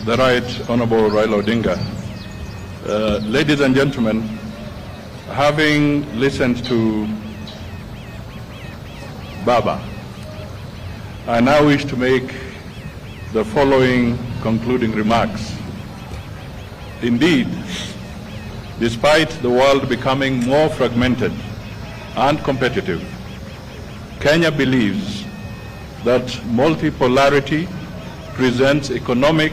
the Right Honorable Raila Odinga. Ladies and gentlemen, having listened to Baba, I now wish to make the following concluding remarks. Indeed, despite the world becoming more fragmented and competitive, Kenya believes that multipolarity presents economic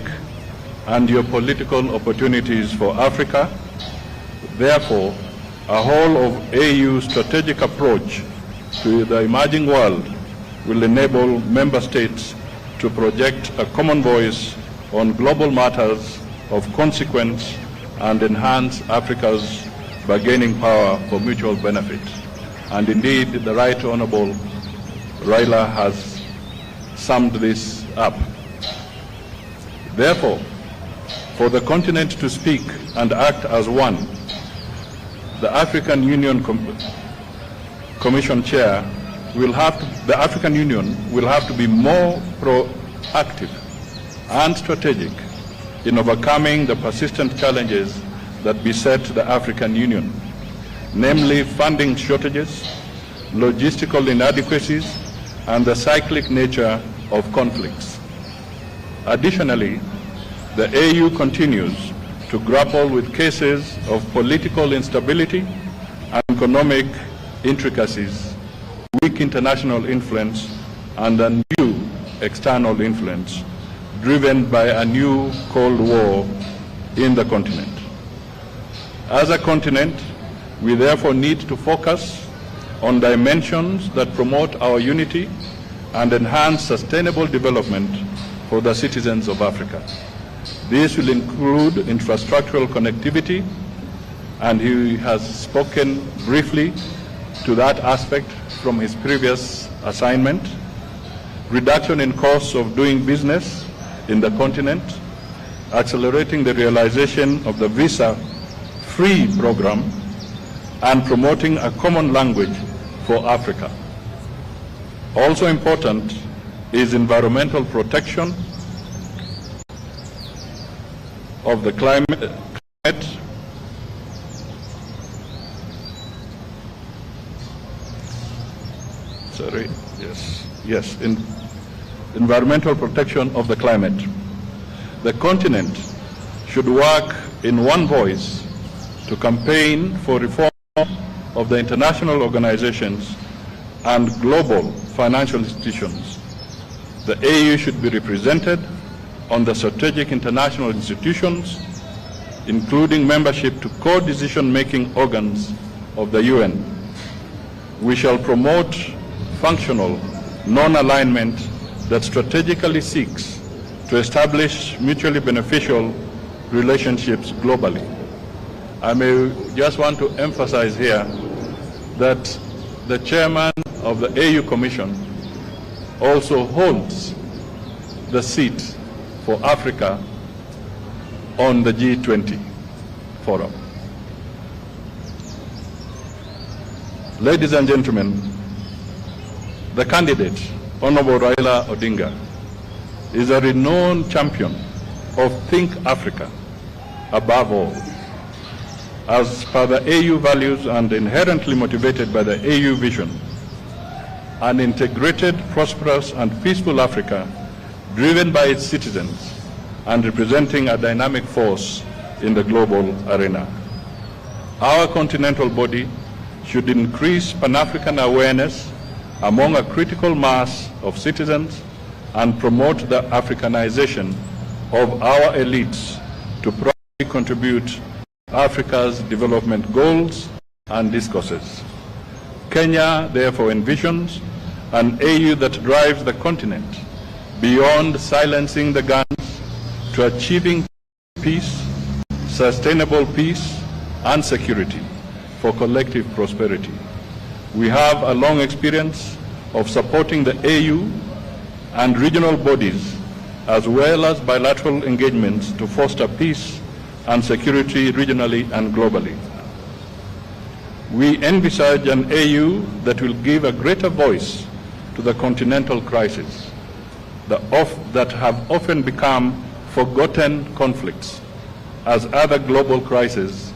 and geopolitical opportunities for Africa. Therefore, a whole of AU strategic approach to the emerging world will enable member states to project a common voice on global matters of consequence and enhance Africa's bargaining power for mutual benefit. And indeed, the Right Honorable Raila has summed this up. Therefore, for the continent to speak and act as one, the African Union Commission Chair the African Union will have to be more proactive and strategic in overcoming the persistent challenges that beset the African Union, namely funding shortages, logistical inadequacies, and the cyclic nature of conflicts. Additionally, the AU continues to grapple with cases of political instability and economic intricacies, weak international influence, and a new external influence driven by a new Cold War in the continent. As a continent, we therefore need to focus on dimensions that promote our unity and enhance sustainable development for the citizens of Africa. This will include infrastructural connectivity, and he has spoken briefly to that aspect from his previous assignment, reduction in costs of doing business in the continent, accelerating the realization of the visa-free program, and promoting a common language for Africa. Also important is environmental protection of the climate environmental protection of the climate. The continent should work in one voice to campaign for reform of the international organizations and global financial institutions. The AU should be represented on the strategic international institutions, including membership to co-decision-making organs of the UN. We shall promote functional non-alignment that strategically seeks to establish mutually beneficial relationships globally. I may just want to emphasize here that the chairman of the AU Commission also holds the seat for Africa on the G20 forum. Ladies and gentlemen, the candidate, Honorable Raila Odinga, is a renowned champion of Think Africa above all. As per the AU values and inherently motivated by the AU vision, an integrated, prosperous, and peaceful Africa driven by its citizens and representing a dynamic force in the global arena. Our continental body should increase Pan-African awareness among a critical mass of citizens and promote the Africanization of our elites to properly contribute to Africa's development goals and discourses. Kenya therefore envisions an AU that drives the continent beyond silencing the guns to achieving peace, sustainable peace, and security for collective prosperity. We have a long experience of supporting the AU and regional bodies, as well as bilateral engagements to foster peace and security regionally and globally. We envisage an AU that will give a greater voice to the continental crisis that have often become forgotten conflicts as other global crises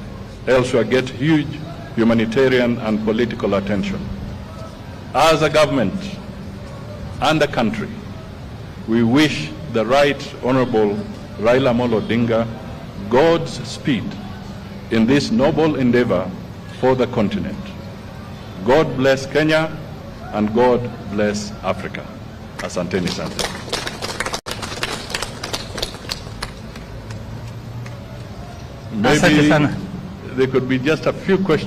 elsewhere get huge humanitarian and political attention. As a government and a country, we wish the Right Honorable Raila Amolo Odinga God's speed in this noble endeavor for the continent. God bless Kenya and God bless Africa. Asanteni sana. Maybe there could be just a few questions.